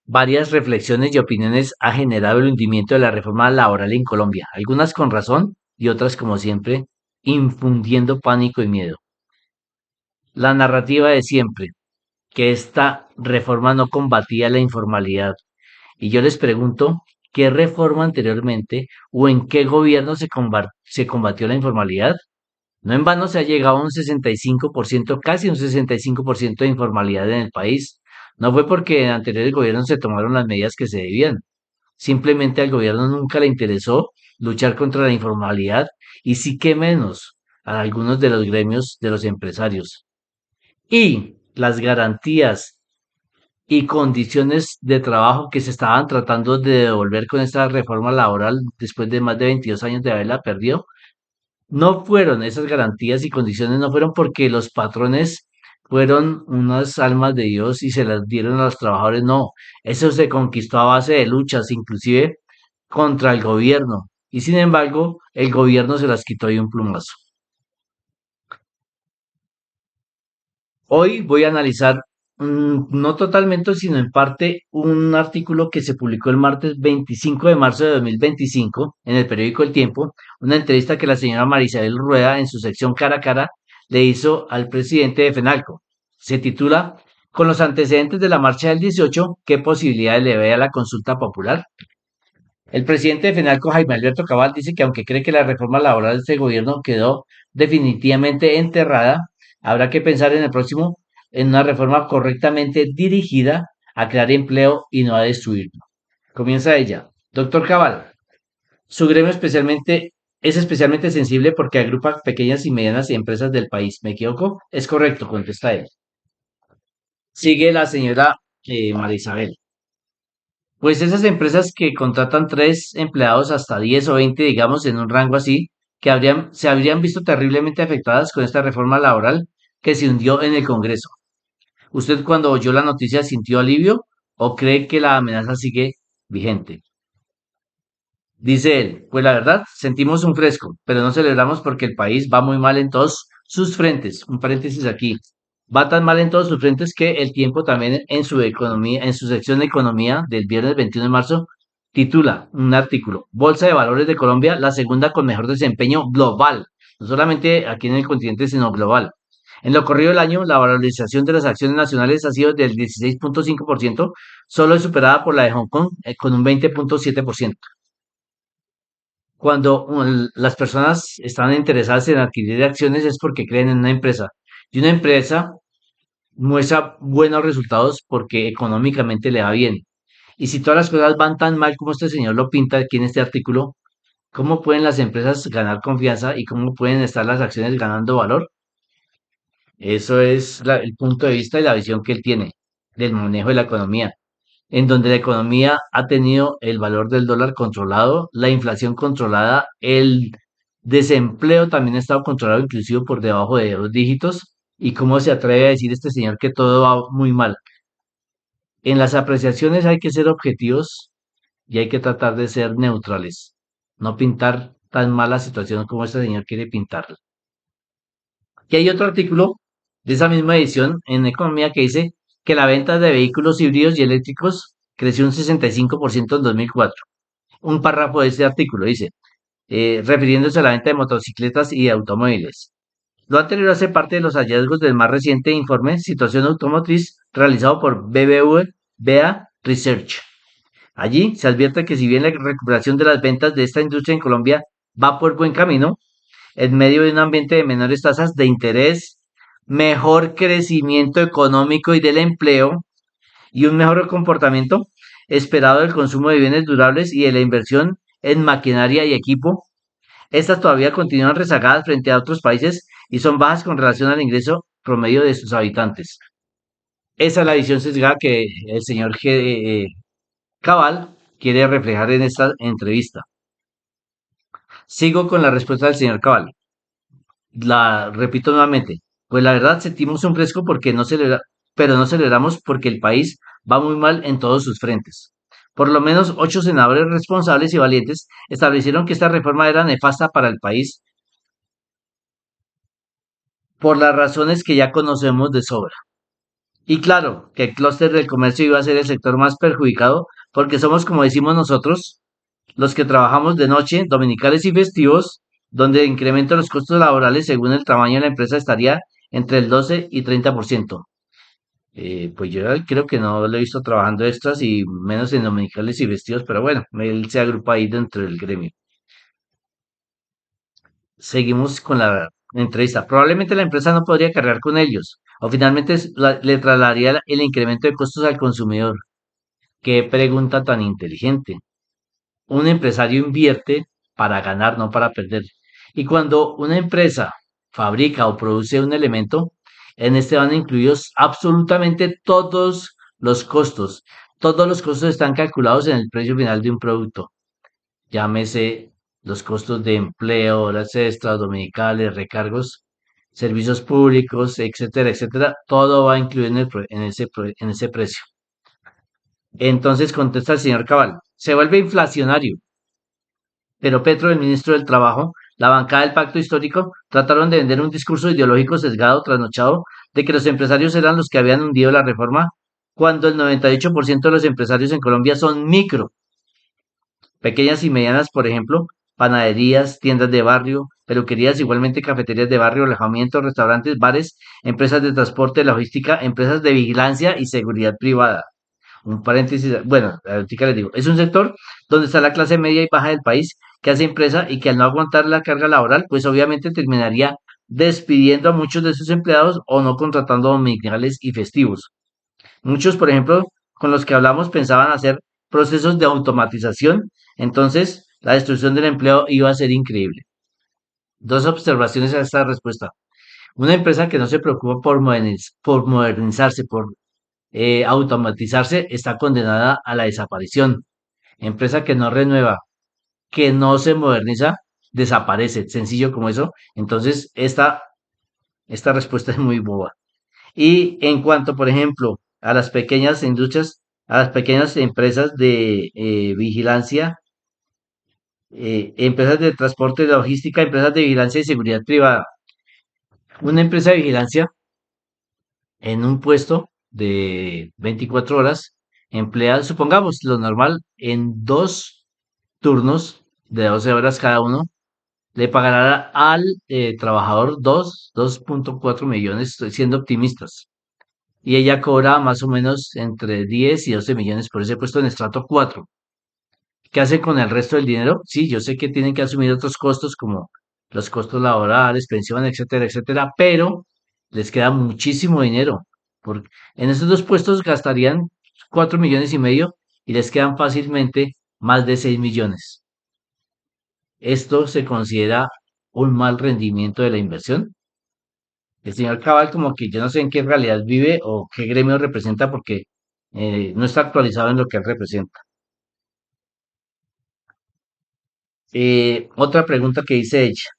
Varias reflexiones y opiniones ha generado el hundimiento de la reforma laboral en Colombia, algunas con razón y otras, como siempre, infundiendo pánico y miedo. La narrativa de siempre, que esta reforma no combatía la informalidad. Y yo les pregunto, ¿qué reforma anteriormente o en qué gobierno se combatió la informalidad? No en vano se ha llegado a un 65%, casi un 65% de informalidad en el país. No fue porque en anteriores gobiernos se tomaron las medidas que se debían. Simplemente al gobierno nunca le interesó luchar contra la informalidad y sí que menos a algunos de los gremios de los empresarios. Y las garantías y condiciones de trabajo que se estaban tratando de devolver con esta reforma laboral después de más de 22 años de haberla perdido, no fueron esas garantías y condiciones, no fueron porque los patrones fueron unas almas de Dios y se las dieron a los trabajadores, no, eso se conquistó a base de luchas, inclusive contra el gobierno, y sin embargo, el gobierno se las quitó de un plumazo. Hoy voy a analizar, no totalmente, sino en parte, un artículo que se publicó el martes 25 de marzo de 2025 en el periódico El Tiempo, una entrevista que la señora Marisabel Rueda en su sección Cara a Cara le hizo al presidente de FENALCO. Se titula Con los antecedentes de la marcha del 18, ¿qué posibilidades le ve a la consulta popular? El presidente de FENALCO, Jaime Alberto Cabal, dice que aunque cree que la reforma laboral de este gobierno quedó definitivamente enterrada, habrá que pensar en el próximo en una reforma correctamente dirigida a crear empleo y no a destruirlo. Comienza ella. Doctor Cabal, su gremio es especialmente sensible porque agrupa pequeñas y medianas empresas del país. ¿Me equivoco? Es correcto, contesta él. Sigue la señora María Isabel. Pues esas empresas que contratan 3 empleados hasta 10 o 20, digamos, en un rango así, se habrían visto terriblemente afectadas con esta reforma laboral que se hundió en el Congreso. ¿Usted cuando oyó la noticia sintió alivio o cree que la amenaza sigue vigente? Dice él, pues la verdad, sentimos un fresco, pero no celebramos porque el país va muy mal en todos sus frentes. Un paréntesis aquí. Va tan mal en todos sus frentes que el tiempo también en su economía, en su sección de economía del viernes 21 de marzo, titula un artículo, Bolsa de Valores de Colombia, la segunda con mejor desempeño global, no solamente aquí en el continente, sino global. En lo corrido del año, la valorización de las acciones nacionales ha sido del 16,5%, solo es superada por la de Hong Kong con un 20,7%. Cuando las personas están interesadas en adquirir acciones es porque creen en una empresa. Y una empresa muestra buenos resultados porque económicamente le va bien. Y si todas las cosas van tan mal como este señor lo pinta aquí en este artículo, ¿cómo pueden las empresas ganar confianza y cómo pueden estar las acciones ganando valor? Eso es el punto de vista y la visión que él tiene del manejo de la economía, en donde la economía ha tenido el valor del dólar controlado, la inflación controlada, el desempleo también ha estado controlado inclusive por debajo de 2 dígitos. ¿Y cómo se atreve a decir este señor que todo va muy mal? En las apreciaciones hay que ser objetivos y hay que tratar de ser neutrales, no pintar tan mala situación como este señor quiere pintarla. Y hay otro artículo de esa misma edición en Economía que dice que la venta de vehículos híbridos y eléctricos creció un 65% en 2004. Un párrafo de este artículo dice, refiriéndose a la venta de motocicletas y de automóviles. Lo anterior hace parte de los hallazgos del más reciente informe Situación Automotriz realizado por BBVA Research. Allí se advierte que si bien la recuperación de las ventas de esta industria en Colombia va por buen camino, en medio de un ambiente de menores tasas de interés, mejor crecimiento económico y del empleo y un mejor comportamiento esperado del consumo de bienes durables y de la inversión en maquinaria y equipo, estas todavía continúan rezagadas frente a otros países y son bajas con relación al ingreso promedio de sus habitantes. Esa es la visión sesgada que el señor Cabal quiere reflejar en esta entrevista. Sigo con la respuesta del señor Cabal. La repito nuevamente, pues la verdad sentimos un fresco porque no celebra, pero no celebramos porque el país va muy mal en todos sus frentes. Por lo menos 8 senadores responsables y valientes establecieron que esta reforma era nefasta para el país por las razones que ya conocemos de sobra. Y claro, que el clúster del comercio iba a ser el sector más perjudicado porque somos, como decimos nosotros, los que trabajamos de noche, dominicales y festivos, donde el incremento de los costos laborales según el tamaño de la empresa estaría entre el 12 y 30%. Pues yo creo que no lo he visto trabajando extras y menos en dominicales y vestidos, pero bueno, él se agrupa ahí dentro del gremio. Seguimos con la entrevista. Probablemente la empresa no podría cargar con ellos, o finalmente le trasladaría el incremento de costos al consumidor. Qué pregunta tan inteligente. Un empresario invierte para ganar, no para perder. Y cuando una empresa fabrica o produce un elemento, en este van incluidos absolutamente todos los costos. Todos los costos están calculados en el precio final de un producto. Llámese los costos de empleo, horas extras, dominicales, recargos, servicios públicos, etcétera, etcétera. Todo va incluido en ese precio. Entonces contesta el señor Cabal, se vuelve inflacionario. Pero Petro, el ministro del Trabajo, la bancada del Pacto Histórico, trataron de vender un discurso ideológico sesgado, trasnochado, de que los empresarios eran los que habían hundido la reforma, cuando el 98% de los empresarios en Colombia son micro, pequeñas y medianas, por ejemplo, panaderías, tiendas de barrio, peluquerías, igualmente cafeterías de barrio, alojamientos, restaurantes, bares, empresas de transporte, logística, empresas de vigilancia y seguridad privada. Un paréntesis, bueno, ahorita les digo, es un sector donde está la clase media y baja del país que hace empresa y que al no aguantar la carga laboral, pues obviamente terminaría despidiendo a muchos de sus empleados o no contratando dominicales y festivos. Muchos, por ejemplo, con los que hablamos pensaban hacer procesos de automatización, entonces la destrucción del empleo iba a ser increíble. Dos observaciones a esta respuesta. Una empresa que no se preocupa por modernizarse, por automatizarse, está condenada a la desaparición. Empresa que no renueva, que no se moderniza, desaparece. Sencillo como eso. Entonces, esta respuesta es muy boba. Y en cuanto, por ejemplo, a las pequeñas industrias, a las pequeñas empresas de vigilancia, empresas de transporte y logística, empresas de vigilancia y seguridad privada. Una empresa de vigilancia en un puesto de 24 horas emplea, supongamos lo normal, en dos turnos de 12 horas cada uno, le pagará al trabajador 2.4 millones, estoy siendo optimistas. Y ella cobra más o menos entre 10 y 12 millones por ese puesto en estrato 4. ¿Qué hacen con el resto del dinero? Sí, yo sé que tienen que asumir otros costos como los costos laborales, pensión, etcétera, etcétera, pero les queda muchísimo dinero. Porque en estos dos puestos gastarían 4,5 millones y les quedan fácilmente más de 6 millones. ¿Esto se considera un mal rendimiento de la inversión? El señor Cabal como que yo no sé en qué realidad vive o qué gremio representa porque no está actualizado en lo que él representa. Otra pregunta que dice ella.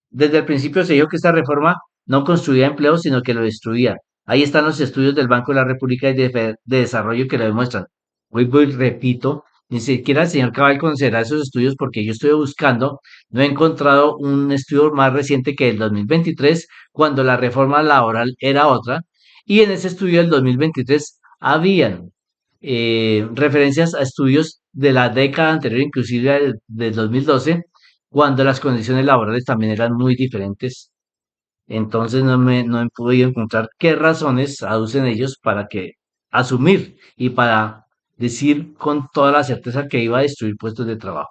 Desde el principio se dijo que esta reforma no construía empleo, sino que lo destruía. Ahí están los estudios del Banco de la República y de Desarrollo que lo demuestran. Hoy voy, repito, ni siquiera el señor Cabal conocerá esos estudios porque yo estoy buscando, no he encontrado un estudio más reciente que el 2023, cuando la reforma laboral era otra, y en ese estudio del 2023 habían referencias a estudios de la década anterior, inclusive del 2012, cuando las condiciones laborales también eran muy diferentes. Entonces no he podido encontrar qué razones aducen ellos para que asumir y para decir con toda la certeza que iba a destruir puestos de trabajo.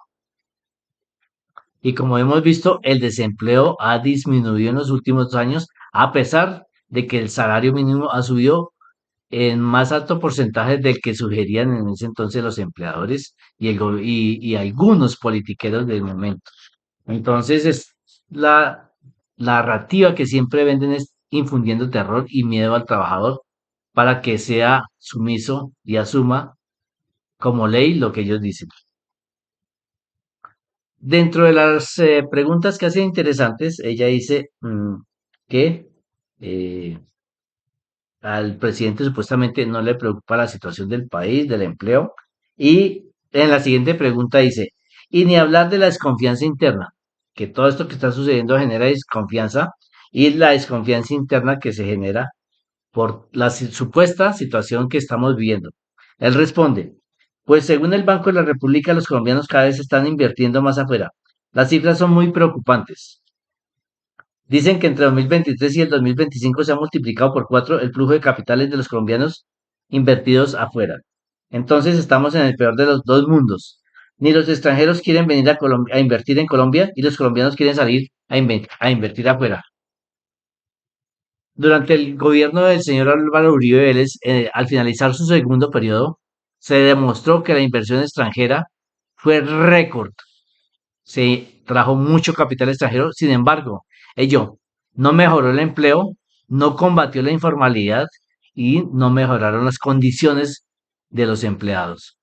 Y como hemos visto, el desempleo ha disminuido en los últimos años, a pesar de que el salario mínimo ha subido en más alto porcentaje del que sugerían en ese entonces los empleadores y algunos politiqueros del momento. Entonces, es la narrativa que siempre venden es infundiendo terror y miedo al trabajador para que sea sumiso y asuma como ley lo que ellos dicen. Dentro de las preguntas que hacen interesantes, ella dice que eh, al presidente supuestamente no le preocupa la situación del país, del empleo. Y en la siguiente pregunta dice, y ni hablar de la desconfianza interna, que todo esto que está sucediendo genera desconfianza y la desconfianza interna que se genera. por la supuesta situación que estamos viviendo. Él responde, pues según el Banco de la República, los colombianos cada vez están invirtiendo más afuera. Las cifras son muy preocupantes. Dicen que entre 2023 y el 2025 se ha multiplicado por cuatro el flujo de capitales de los colombianos invertidos afuera. Entonces estamos en el peor de los dos mundos. Ni los extranjeros quieren venir a Colombia, a invertir en Colombia y los colombianos quieren salir a invertir afuera. Durante el gobierno del señor Álvaro Uribe Vélez, al finalizar su segundo periodo, se demostró que la inversión extranjera fue récord. Se trajo mucho capital extranjero, sin embargo, ello no mejoró el empleo, no combatió la informalidad y no mejoraron las condiciones de los empleados.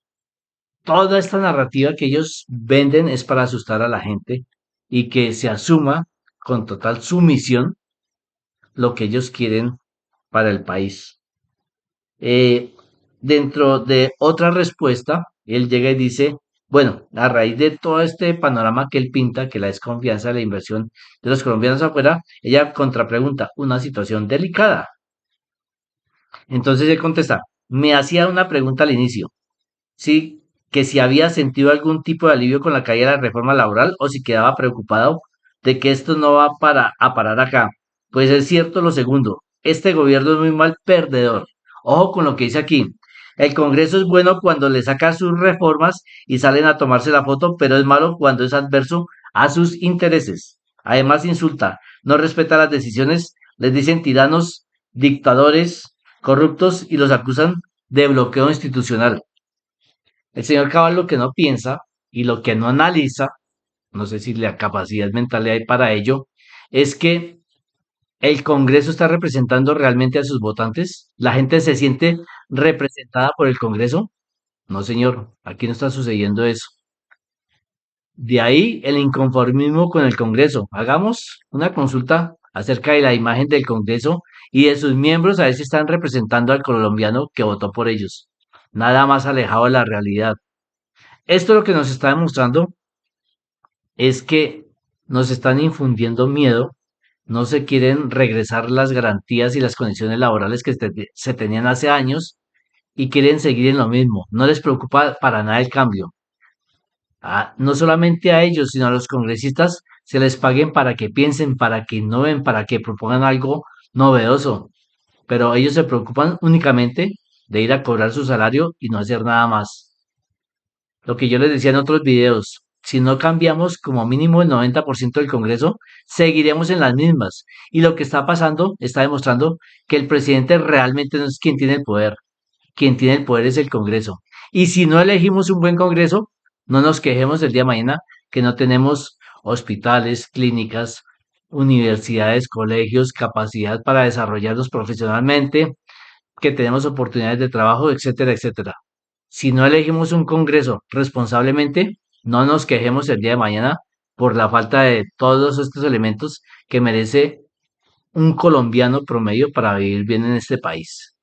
Toda esta narrativa que ellos venden es para asustar a la gente y que se asuma con total sumisión lo que ellos quieren para el país. Eh, Dentro de otra respuesta, él llega y dice, bueno, a raíz de todo este panorama que él pinta, que la desconfianza de la inversión de los colombianos afuera, ella contrapregunta, una situación delicada. Entonces él contesta, me hacía una pregunta al inicio, sí, que si había sentido algún tipo de alivio con la caída de la reforma laboral o si quedaba preocupado de que esto no va a parar acá. Pues es cierto lo segundo, este gobierno es muy mal perdedor. Ojo con lo que dice aquí. El Congreso es bueno cuando le saca sus reformas y salen a tomarse la foto, pero es malo cuando es adverso a sus intereses. Además insulta, no respeta las decisiones, les dicen tiranos, dictadores, corruptos y los acusan de bloqueo institucional. El señor Cabal lo que no piensa y lo que no analiza, no sé si la capacidad mental le hay para ello, es que el Congreso está representando realmente a sus votantes. La gente se siente representada por el Congreso. No, señor, aquí no está sucediendo eso. De ahí el inconformismo con el Congreso. Hagamos una consulta acerca de la imagen del Congreso y de sus miembros a ver si están representando al colombiano que votó por ellos. Nada más alejado de la realidad. Esto lo que nos está demostrando es que nos están infundiendo miedo, no se quieren regresar las garantías y las condiciones laborales que se tenían hace años y quieren seguir en lo mismo. No les preocupa para nada el cambio. No solamente a ellos, sino a los congresistas se les paguen para que piensen, para que innoven, para que propongan algo novedoso. Pero ellos se preocupan únicamente de ir a cobrar su salario y no hacer nada más. Lo que yo les decía en otros videos, si no cambiamos como mínimo el 90% del Congreso, seguiremos en las mismas. Y lo que está pasando está demostrando que el presidente realmente no es quien tiene el poder. Quien tiene el poder es el Congreso. Y si no elegimos un buen Congreso, no nos quejemos el día de mañana que no tenemos hospitales, clínicas, universidades, colegios, capacidad para desarrollarnos profesionalmente, que tenemos oportunidades de trabajo, etcétera, etcétera. Si no elegimos un Congreso responsablemente, no nos quejemos el día de mañana por la falta de todos estos elementos que merece un colombiano promedio para vivir bien en este país.